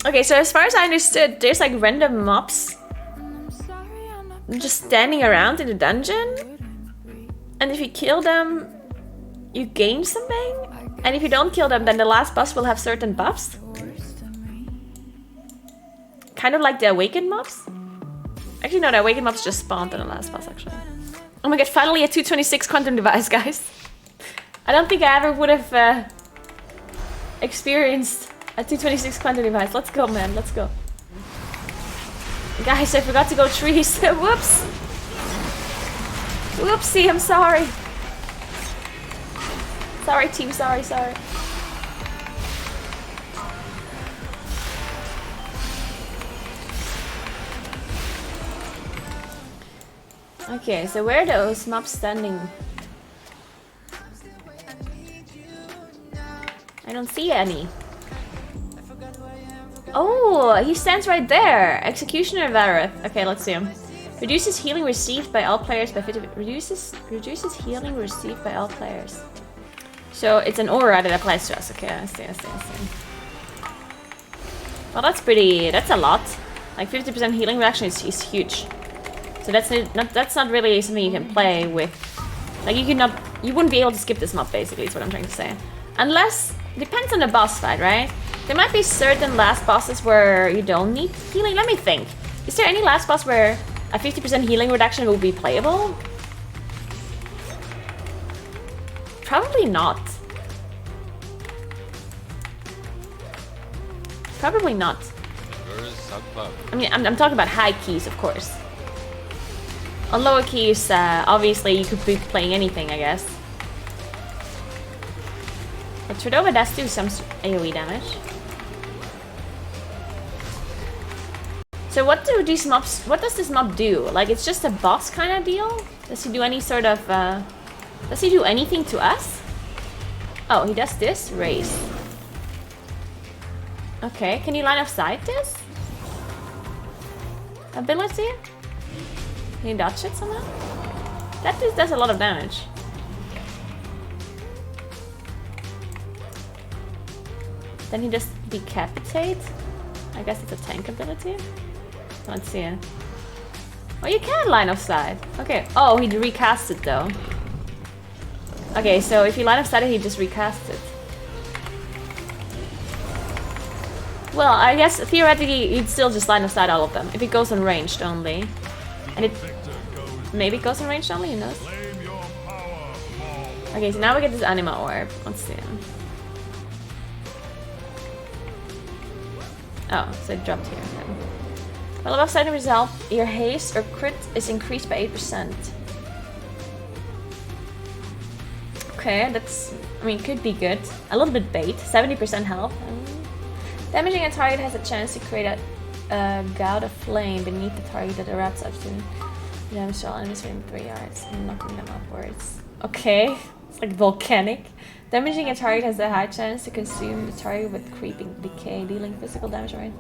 Okay, so as far as I understood, there's like random mobs just standing around in the dungeon. And if you kill them, you gain something. And if you don't kill them, then the last boss will have certain buffs. Kind of like the awakened mobs. Actually, no, the awakened mobs just spawned on the last boss, actually. Oh my god, finally a 226 quantum device, guys. I don't think I ever would have experienced a 226 quantum device. Let's go, man, let's go. Guys, I forgot to go trees. Whoops. Whoopsie, I'm sorry. Sorry, team, sorry. Okay, so where are those mobs standing? I don't see any. Oh, he stands right there. Executioner Vareth. Okay, let's see him. Reduces healing received by all players by 50. Reduces healing received by all players. So it's an aura that applies to us. Okay, I see. Well, that's a lot. Like 50% healing reduction is huge. So that's not really something you can play with. Like you wouldn't be able to skip this mob basically, is what I'm trying to say. Unless, depends on the boss fight, right? There might be certain last bosses where you don't need healing. Let me think. Is there any last boss where a 50% healing reduction will be playable? Probably not. Probably not. I mean, I'm talking about high keys, of course. On lower keys, obviously you could be playing anything, I guess. But Tredova does do some AoE damage. So what do these mobs, what does this mob do? Like, it's just a boss kind of deal? Does he do any sort of, does he do anything to us? Oh, he does this? Raise. Okay, can you line of sight this? Ability? Can you dodge it somehow? That just does a lot of damage. Then he just decapitate? I guess it's a tank ability? Let's see it. Oh, you can line of sight. Okay. Oh, he recast it though. Okay, so if you line of sight it, he just recast it. Well, I guess theoretically you'd still just line of sight all of them. If it goes on ranged only. And it maybe goes on ranged only, who knows? Okay, so now we get this Anima orb. Let's see. Oh, so it dropped here. While above sighting result, your haste or crit is increased by 8%. Okay, that's, I mean, could be good. A little bit bait. 70% health. Damaging a target has a chance to create a gout of flame beneath the target that erupts up to damage to all enemies within 3 yards and knocking them upwards. Okay, it's like volcanic. Damaging a target has a high chance to consume the target with creeping decay, dealing physical damage, right?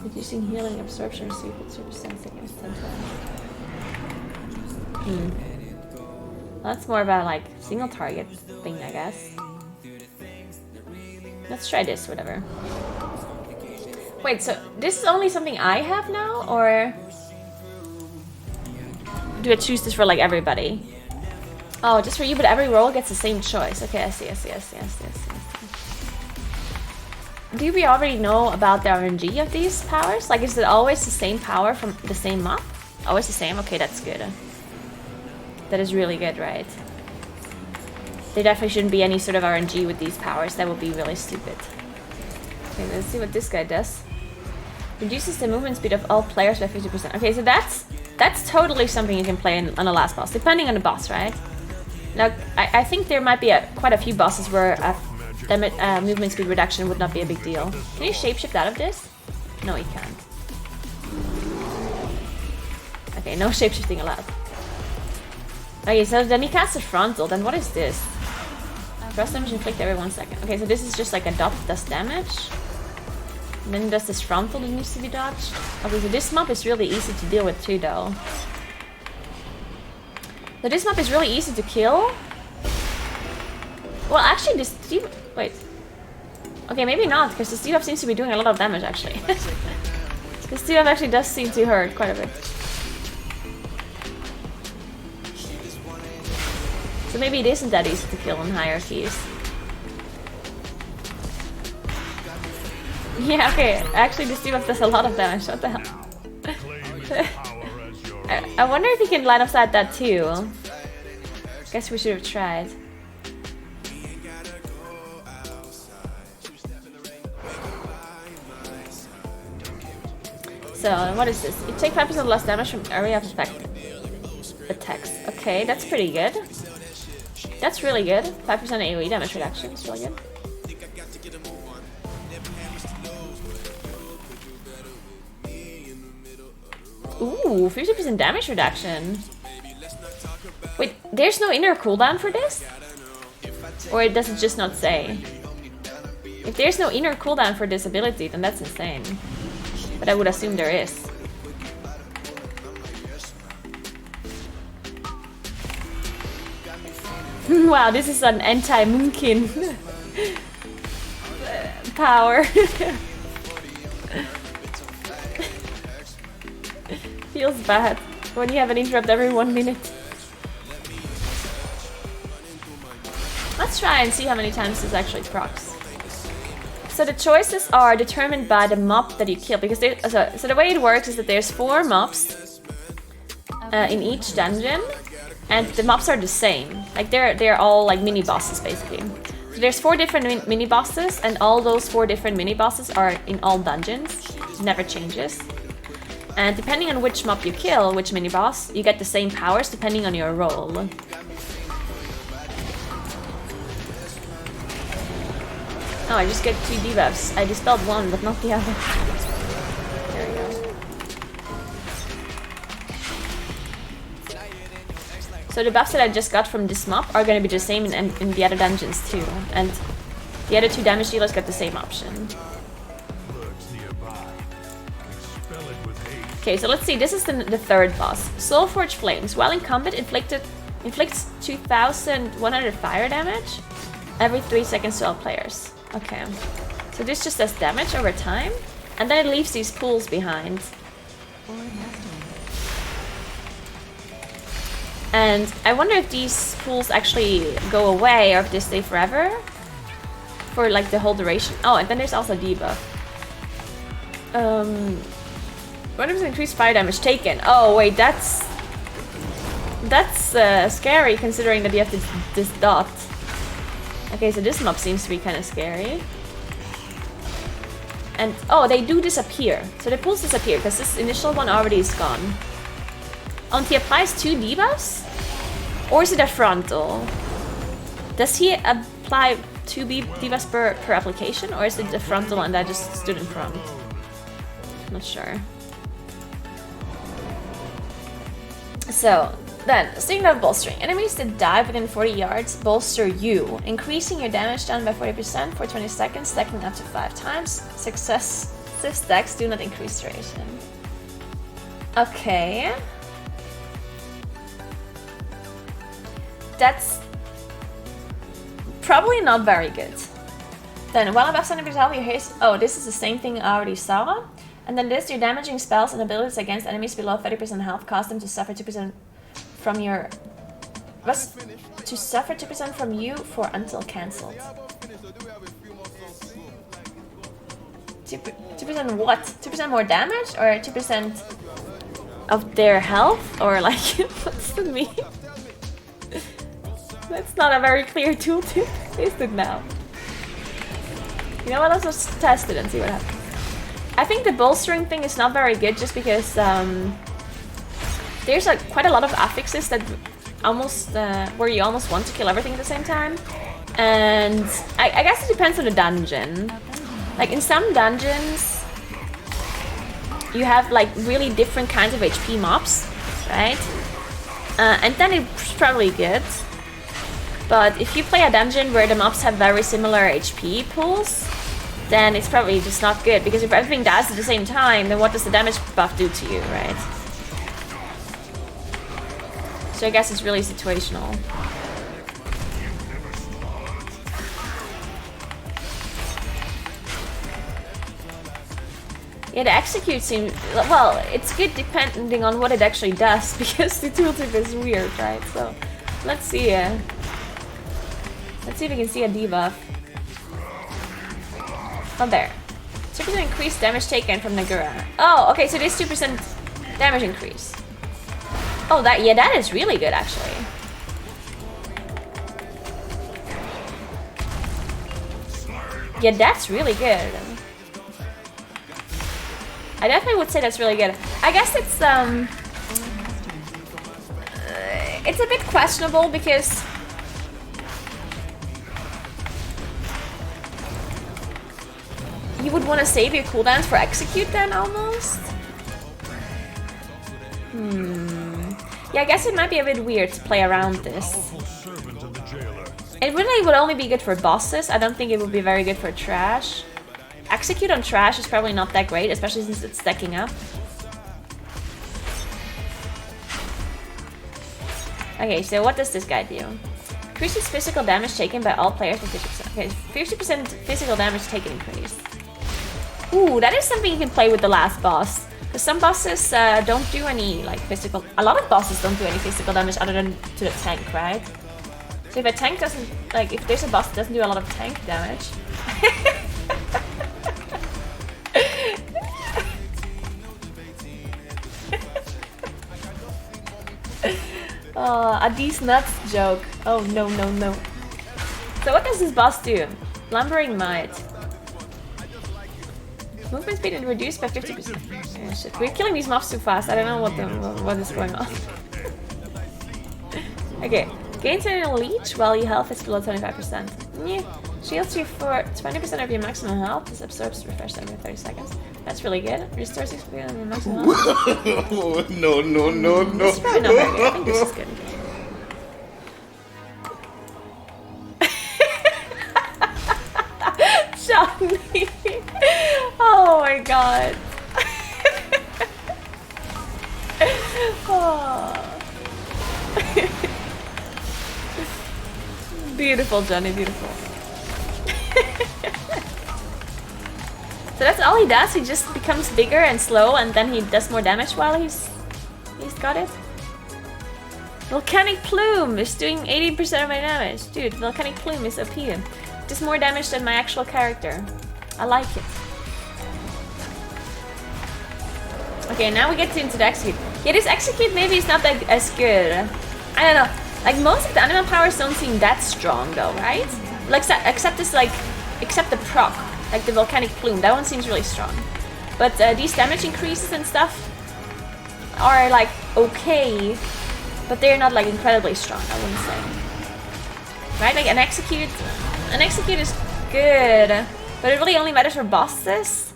Reducing healing absorption received with 2% against 10 times. That's more about like single target thing, I guess. Let's try this, whatever. Wait, so this is only something I have now, or do I choose this for like everybody? Oh, just for you, but every roll gets the same choice. Okay, I see. Do we already know about the RNG of these powers? Like, is it always the same power from the same mob? Always the same? Okay, that's good. That is really good, right? There definitely shouldn't be any sort of RNG with these powers. That would be really stupid. Okay, let's see what this guy does. Reduces the movement speed of all players by 50%. Okay, so that's totally something you can play on the last boss, depending on the boss, right? Now, I think there might be quite a few bosses where movement speed reduction would not be a big deal. Can you shapeshift out of this? No, you can't. Okay, no shapeshifting allowed. Okay, so then he casts a frontal. Then what is this? Thrust damage inflicted every 1 second. Okay, so this is just like a dot that does damage. And then there's this frontal that needs to be dodged. Okay, so this mob is really easy to deal with too, though. So this mob is really easy to kill. Well, actually, wait. Okay, maybe not, because this debuff seems to be doing a lot of damage, actually. This debuff actually does seem to hurt quite a bit. So maybe it isn't that easy to kill on hierarchies. Yeah, okay. Actually, this debuff does a lot of damage. What the hell? I wonder if he can line of sight that too. Guess we should have tried. So, what is this? You take 5% less damage from area of effect attacks. Okay, that's pretty good. That's really good. 5% AoE damage reduction. It's really good. Ooh, 50% damage reduction. Wait, there's no inner cooldown for this? Or does it just not say? If there's no inner cooldown for this ability, then that's insane. But I would assume there is. Wow, this is an anti-Moonkin power. Feels bad when you have an interrupt every 1 minute. Let's try and see how many times this actually procs. So the choices are determined by the mob that you kill, because so the way it works is that there's 4 mobs in each dungeon, and the mobs are the same. Like they're all like mini bosses basically. So there's 4 different mini bosses, and all those 4 different mini bosses are in all dungeons. It never changes. And depending on which mob you kill, which mini boss, you get the same powers depending on your role. Oh, I just get 2 debuffs. I dispelled one, but not the other. There we go. So the buffs that I just got from this mob are going to be the same in the other dungeons too. And the other 2 damage dealers got the same option. Okay, so let's see. This is the 3rd boss. Soulforged Flames. While in combat, inflicts 2,100 fire damage every 3 seconds to all players. Okay. So this just does damage over time, and then it leaves these pools behind. And I wonder if these pools actually go away or if they stay forever for like the whole duration. Oh, and then there's also debuff. 100% increased fire damage taken. Oh wait, that's scary considering that you have this dot. Okay, so this mob seems to be kind of scary. And oh, they do disappear. So the pools disappear because this initial one already is gone. And he applies 2 debuffs? Or is it a frontal? Does he apply 2 debuffs per application? Or is it a frontal and I just stood in front? Not sure. So, then, Signal of Bolstering. Enemies that die within 40 yards bolster you, increasing your damage down by 40% for 20 seconds, stacking up to 5 times. Successive stacks do not increase duration. Okay. That's probably not very good. Then, while above enemies health, your haste. Oh, this is the same thing I already saw. And then this, your damaging spells and abilities against enemies below 30% health cause them to suffer 2% from your... To suffer 2% from you for until cancelled. 2% what? 2% more damage? Or 2% of their health? Or like, what's the mean? That's not a very clear tool to taste it now. You know what, let's just test it and see what happens. I think the bolstering thing is not very good just because there's quite a lot of affixes that almost where you almost want to kill everything at the same time. And I guess it depends on the dungeon. Like in some dungeons you have like really different kinds of HP mobs, right? And then it's probably good. But if you play a dungeon where the mobs have very similar HP pools, then it's probably just not good, because if everything dies at the same time, then what does the damage buff do to you, right? So I guess it's really situational. Yeah, the execute seems... Well, it's good depending on what it actually does, because the tooltip is weird, right? So, let's see. Let's see if we can see a debuff. Oh, there. 2% increased damage taken from Naguura. Oh, okay, so this 2% damage increase. Oh, that is really good, actually. Yeah, that's really good. I definitely would say that's really good. I guess it's a bit questionable because you would want to save your cooldowns for execute then almost. Yeah, I guess it might be a bit weird to play around this. It really would only be good for bosses. I don't think it would be very good for trash. Execute on trash is probably not that great, especially since it's stacking up. Okay, so what does this guy do? Increases physical damage taken by all players by 50%. Okay, 50% physical damage taken increase. Ooh, that is something you can play with the last boss. Because some bosses don't do any like physical... A lot of bosses don't do any physical damage other than to the tank, right? So if a tank doesn't... Like, if there's a boss that doesn't do a lot of tank damage... Oh, a these nuts joke. Oh, no, no, no. So what does this boss do? Lumbering Might. Movement speed is reduced by 50%. Oh, shit. We're killing these mobs too fast. I don't know what is going on. Okay. Gains a leech while your health is below 25%. Yeah. Shields you for 20% of your maximum health. This absorbs refresh every 30 seconds. That's really good. Restores 6% of your maximum health. No, no, no, no. This is probably not very good. I think this is good. Johnny! Oh my god. Oh. Beautiful, Johnny, beautiful. So that's all he does. He just becomes bigger and slow, and then he does more damage while he's got it. Volcanic Plume is doing 80% of my damage. Dude, Volcanic Plume is OP. It does more damage than my actual character. I like it. Okay, now we get into the execute. Yeah, this execute maybe is not that as good. I don't know. Like most of the Anima powers don't seem that strong though, right? Like except the proc, like the Volcanic Plume. That one seems really strong. But these damage increases and stuff are like okay, but they're not like incredibly strong, I wouldn't say. Right? Like an execute is good, but it really only matters for bosses.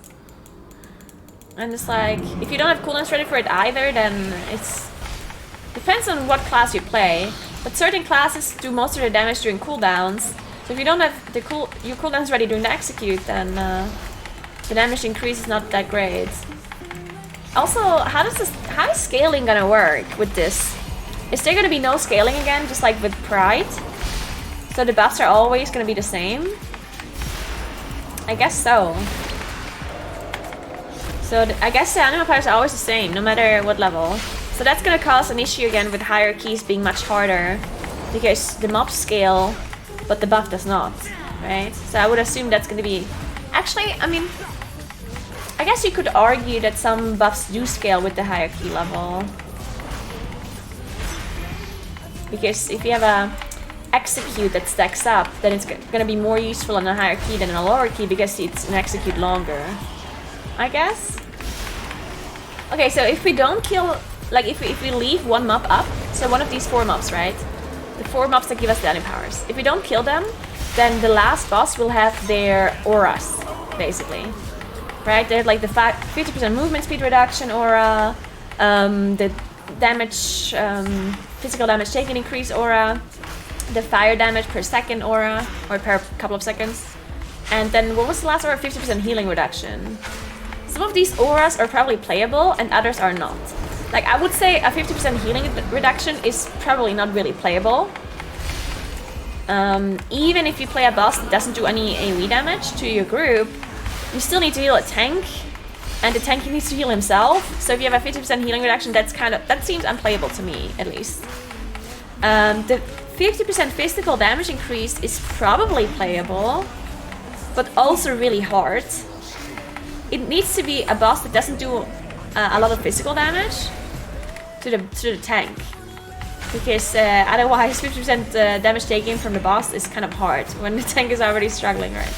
And it's like, if you don't have cooldowns ready for it either, then it's... Depends on what class you play, but certain classes do most of their damage during cooldowns. So if you don't have your cooldowns ready during the execute, then the damage increase is not that great. Also, how is scaling gonna work with this? Is there gonna be no scaling again, just like with Pride? So the buffs are always gonna be the same? I guess so. So I guess the Anima powers are always the same, no matter what level. So that's gonna cause an issue again with hierarchies being much harder, because the mobs scale, but the buff does not, right? So I would assume that's gonna be... Actually, I mean, I guess you could argue that some buffs do scale with the hierarchy level. Because if you have a execute that stacks up, then it's gonna be more useful in a higher key than in a lower key because it's an execute longer, I guess. Okay, so if we don't kill, like if we leave one mob up, so one of these 4 mobs, right? The 4 mobs that give us the Anima powers. If we don't kill them, then the last boss will have their auras, basically. Right? They have like the 50% movement speed reduction aura, the damage, physical damage taken increase aura, the fire damage per second aura, or per couple of seconds. And then what was the last aura? 50% healing reduction. Some of these auras are probably playable and others are not. Like I would say a 50% healing reduction is probably not really playable. Even if you play a boss that doesn't do any AoE damage to your group, you still need to heal a tank. and the tank needs to heal himself. So if you have a 50% healing reduction, that seems unplayable to me, at least. The 50% physical damage increase is probably playable, but also really hard. It needs to be a boss that doesn't do a lot of physical damage to the tank, because otherwise 50% damage taken from the boss is kind of hard when the tank is already struggling, right?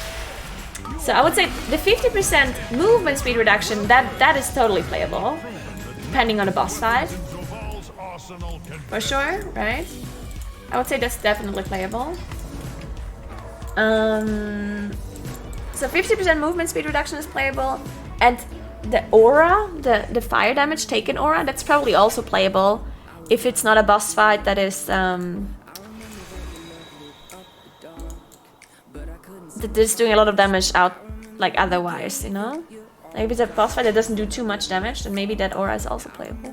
So I would say the 50% movement speed reduction, that is totally playable, depending on the boss fight. For sure, right? I would say that's definitely playable. So 50% movement speed reduction is playable, and the aura, the fire damage taken aura, that's probably also playable if it's not a boss fight that is that is doing a lot of damage out, like otherwise, you know? Like if it's a boss fight that doesn't do too much damage, then maybe that aura is also playable.